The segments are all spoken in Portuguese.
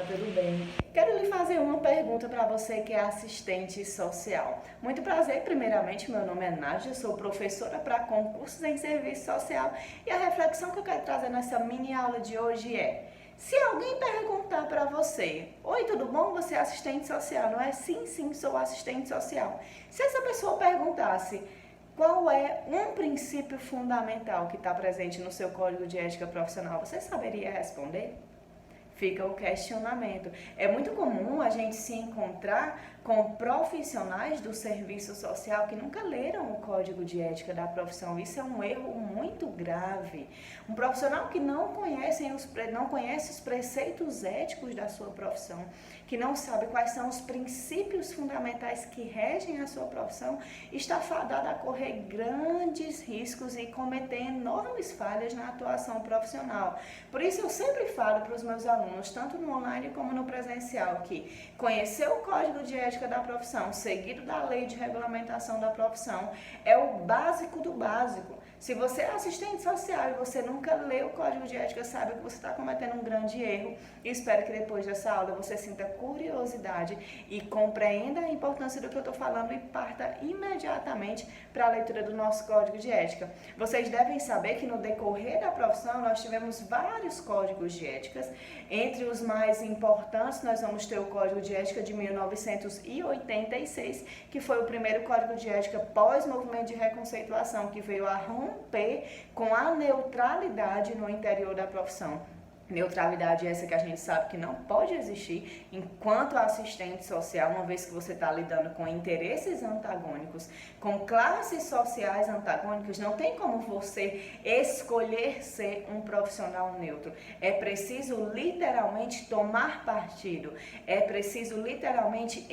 tudo bem? Quero lhe fazer uma pergunta para você que é assistente social. Muito prazer, primeiramente, meu nome é Nádia, sou professora para concursos em serviço social e a reflexão que eu quero trazer nessa mini aula de hoje é: se alguém perguntar para você, oi, tudo bom? Você é assistente social, não é? Sim, sim, sou assistente social. Se essa pessoa perguntasse qual é um princípio fundamental que está presente no seu código de ética profissional, você saberia responder? Fica o questionamento. É muito comum a gente se encontrar com profissionais do serviço social que nunca leram o código de ética da profissão. Isso é um erro muito grave. Um profissional que não conhece os preceitos éticos da sua profissão, que não sabe quais são os princípios fundamentais que regem a sua profissão, está fadado a correr grandes riscos e cometer enormes falhas na atuação profissional. Por isso eu sempre falo para os meus alunos, tanto no online como no presencial, que conhecer o código de ética da profissão, seguido da lei de regulamentação da profissão, é o básico do básico. Se você é assistente social e você nunca lê o código de ética, sabe que você está cometendo um grande erro. E espero que depois dessa aula você sinta curiosidade e compreenda a importância do que eu estou falando e parta imediatamente para a leitura do nosso código de ética. Vocês devem saber que no decorrer da profissão nós tivemos vários códigos de éticas. Entre os mais importantes nós vamos ter o Código de Ética de 1986, que foi o primeiro código de ética pós-movimento de reconceituação, que veio a romper com a neutralidade no interior da profissão. Neutralidade essa que a gente sabe que não pode existir enquanto assistente social, uma vez que você está lidando com interesses antagônicos, com classes sociais antagônicas, não tem como você escolher ser um profissional neutro. É preciso literalmente tomar partido, é preciso literalmente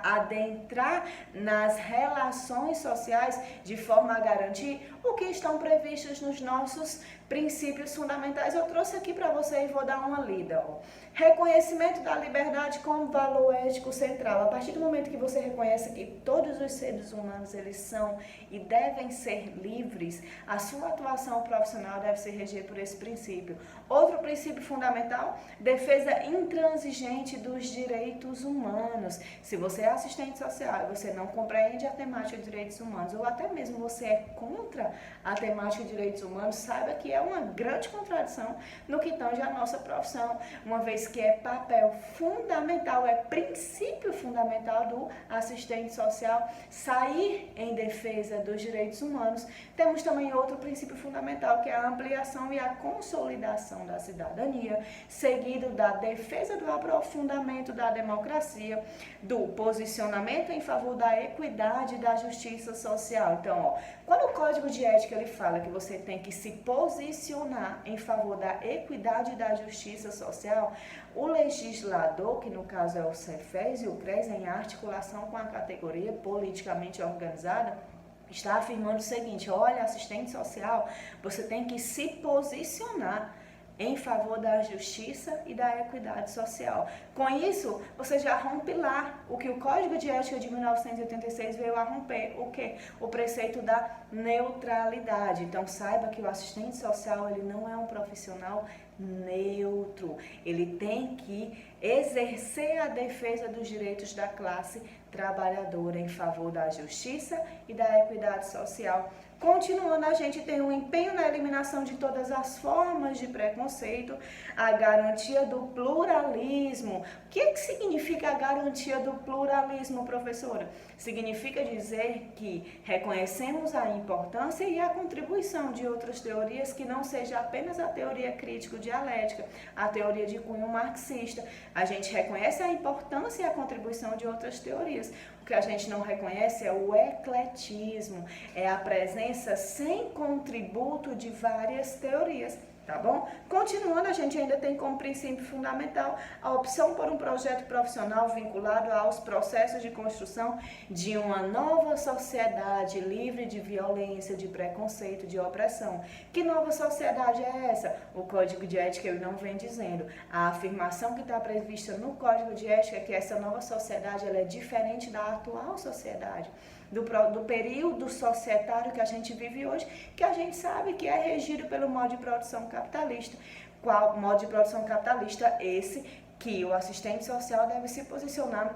adentrar nas relações sociais de forma a garantir o que estão previstos nos nossos princípios fundamentais. Eu trouxe aqui para você e vou dar uma lida. Reconhecimento da liberdade como valor ético central. A partir do momento que você reconhece que todos os seres humanos eles são e devem ser livres, a sua atuação profissional deve se reger por esse princípio. Outro princípio fundamental, defesa intransigente dos direitos humanos. Se você é assistente social e você não compreende a temática de direitos humanos, ou até mesmo você é contra a temática de direitos humanos, saiba que é uma grande contradição no que tange a nossa profissão, uma vez que é papel fundamental, é princípio fundamental do assistente social sair em defesa dos direitos humanos. Temos também outro princípio fundamental, que é a ampliação e a consolidação da cidadania, seguido da defesa do aprofundamento da democracia, do posicionamento em favor da equidade e da justiça social. Então, quando o Código de Ética ele fala que você tem que se posicionar em favor da equidade e da justiça social, o legislador, que no caso é o Cefes e o CRES, em articulação com a categoria politicamente organizada, está afirmando o seguinte: olha, assistente social, você tem que se posicionar em favor da justiça e da equidade social. Com isso, você já rompe lá o que o Código de Ética de 1986 veio a romper, o quê? O preceito da neutralidade. Então, saiba que o assistente social, ele não é um profissional neutro. Ele tem que exercer a defesa dos direitos da classe trabalhadora em favor da justiça e da equidade social. Continuando, a gente tem um empenho na eliminação de todas as formas de preconceito, a garantia do pluralismo. O que significa a garantia do pluralismo, professora? Significa dizer que reconhecemos a importância e a contribuição de outras teorias que não seja apenas a teoria crítico-dialética, a teoria de cunho marxista. A gente reconhece a importância e a contribuição de outras teorias. O que a gente não reconhece é o ecletismo, é a presença sem contributo de várias teorias. Tá bom? Continuando, a gente ainda tem como princípio fundamental a opção por um projeto profissional vinculado aos processos de construção de uma nova sociedade livre de violência, de preconceito, de opressão. Que nova sociedade é essa? O Código de Ética ele não vem dizendo. A afirmação que está prevista no Código de Ética é que essa nova sociedade ela é diferente da atual sociedade, do período societário que a gente vive hoje, que a gente sabe que é regido pelo modo de produção capitalista. qual modo de produção capitalista esse que o assistente social deve se posicionar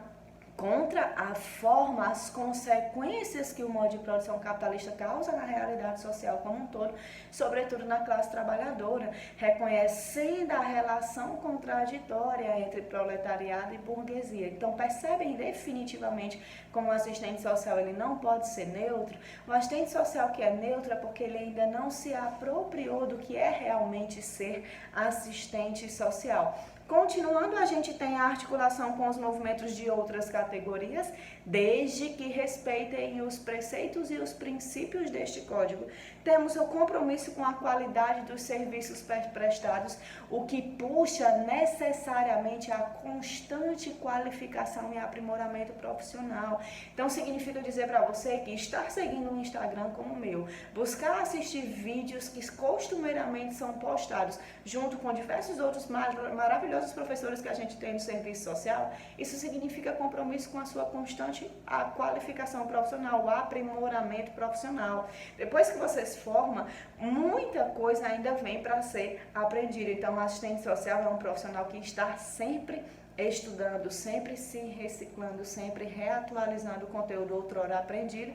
contra a forma, as consequências que o modo de produção capitalista causa na realidade social como um todo, sobretudo na classe trabalhadora, reconhecendo a relação contraditória entre proletariado e burguesia. Então, percebem definitivamente como o assistente social ele não pode ser neutro. O assistente social que é neutro é porque ele ainda não se apropriou do que é realmente ser assistente social. Continuando, a gente tem a articulação com os movimentos de outras categorias, desde que respeitem os preceitos e os princípios deste código. Temos o compromisso com a qualidade dos serviços prestados, o que puxa necessariamente a constante qualificação e aprimoramento profissional. Então, significa dizer para você que estar seguindo um Instagram como o meu, buscar assistir vídeos que costumeiramente são postados, junto com diversos outros maravilhosos professores que a gente tem no serviço social, isso significa compromisso com a sua constante qualificação profissional, o aprimoramento profissional. Depois que você se forma, muita coisa ainda vem para ser aprendida. Então, o assistente social é um profissional que está sempre estudando, sempre se reciclando, sempre reatualizando o conteúdo outrora aprendido.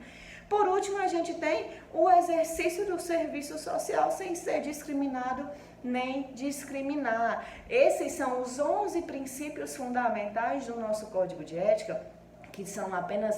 Por último, a gente tem o exercício do serviço social sem ser discriminado nem discriminar. Esses são os 11 princípios fundamentais do nosso Código de Ética, que são apenas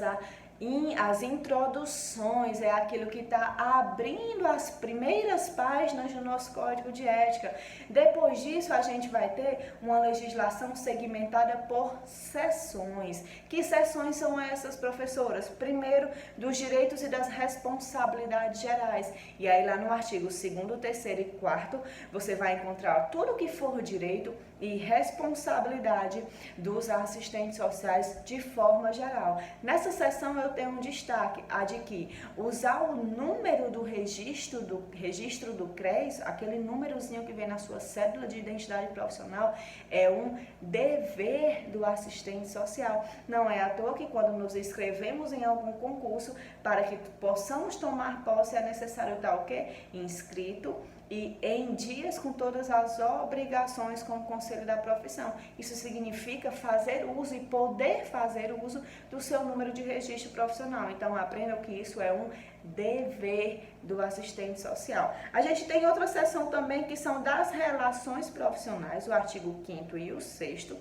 as introduções, é aquilo que está abrindo as primeiras páginas do nosso Código de Ética. Depois disso, a gente vai ter uma legislação segmentada por seções. Que seções são essas, professoras? Primeiro, dos direitos e das responsabilidades gerais. E aí, lá no artigo 2º, 3º e 4º, você vai encontrar tudo que for direito e responsabilidade dos assistentes sociais de forma geral. Nessa seção eu tenho um destaque, a de que usar o número do registro do CRES, aquele númerozinho que vem na sua cédula de identidade profissional, é um dever do assistente social. Não é à toa que quando nos inscrevemos em algum concurso, para que possamos tomar posse, é necessário estar o quê? Inscrito e em dias com todas as obrigações com o conselho da profissão. Isso significa fazer uso e poder fazer uso do seu número de registro profissional. Então, aprendam que isso é um dever do assistente social. A gente tem outra seção também que são das relações profissionais, o artigo 5º e o 6º,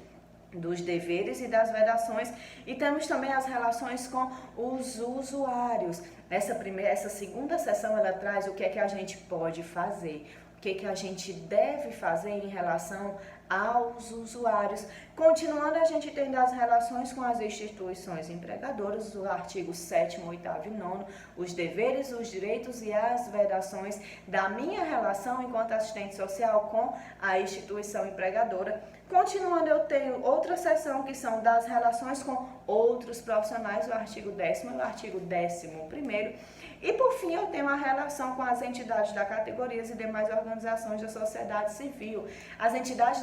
dos deveres e das vedações, e temos também as relações com os usuários. Essa segunda seção, ela traz o que é que a gente pode fazer, o que é que a gente deve fazer em relação aos usuários. Continuando, a gente tem das relações com as instituições empregadoras, o artigo 7º, 8º e 9º, os deveres, os direitos e as vedações da minha relação enquanto assistente social com a instituição empregadora. Continuando, eu tenho outra seção que são das relações com outros profissionais, o artigo 10º e o artigo 11º. E por fim, eu tenho a relação com as entidades da categoria e demais organizações da sociedade civil. As entidades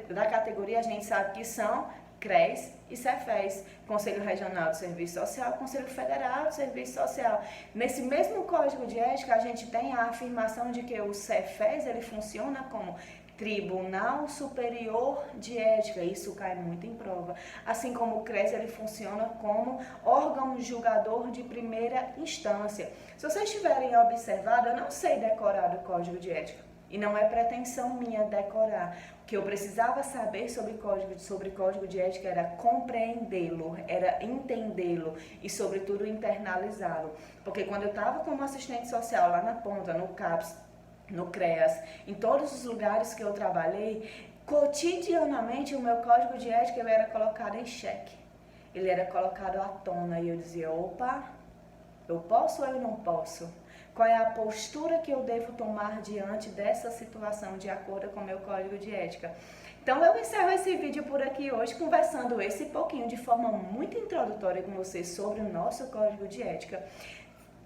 da categoria, a gente sabe que são CRES e CEFES, Conselho Regional de Serviço Social, Conselho Federal de Serviço Social. Nesse mesmo Código de Ética, a gente tem a afirmação de que o CEFES, ele funciona como Tribunal Superior de Ética, isso cai muito em prova. Assim como o CRES, ele funciona como órgão julgador de primeira instância. Se vocês tiverem observado, eu não sei decorar do Código de Ética. E não é pretensão minha decorar. O que eu precisava saber sobre código de ética era compreendê-lo, era entendê-lo e, sobretudo, internalizá-lo. Porque quando eu estava como assistente social lá na ponta, no CAPS, no CREAS, em todos os lugares que eu trabalhei, cotidianamente o meu código de ética ele era colocado em xeque. Ele era colocado à tona e eu dizia, opa, eu posso ou eu não posso? Qual é a postura que eu devo tomar diante dessa situação de acordo com o meu código de ética? Então eu encerro esse vídeo por aqui hoje, conversando esse pouquinho de forma muito introdutória com vocês sobre o nosso código de ética.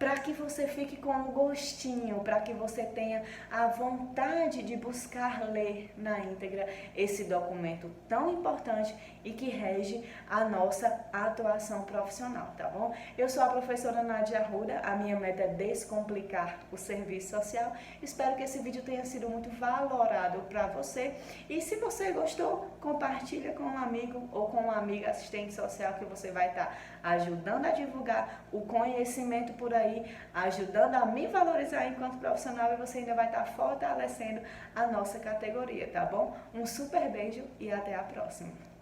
para que você fique com um gostinho, para que você tenha a vontade de buscar ler na íntegra esse documento tão importante e que rege a nossa atuação profissional, tá bom? Eu sou a professora Nádia Arruda, a minha meta é descomplicar o serviço social. Espero que esse vídeo tenha sido muito valorado para você e se você gostou, compartilha com um amigo ou com uma amiga assistente social que você vai estar ajudando a divulgar o conhecimento por aí, ajudando a me valorizar enquanto profissional e você ainda vai estar fortalecendo a nossa categoria, tá bom? Um super beijo e até a próxima!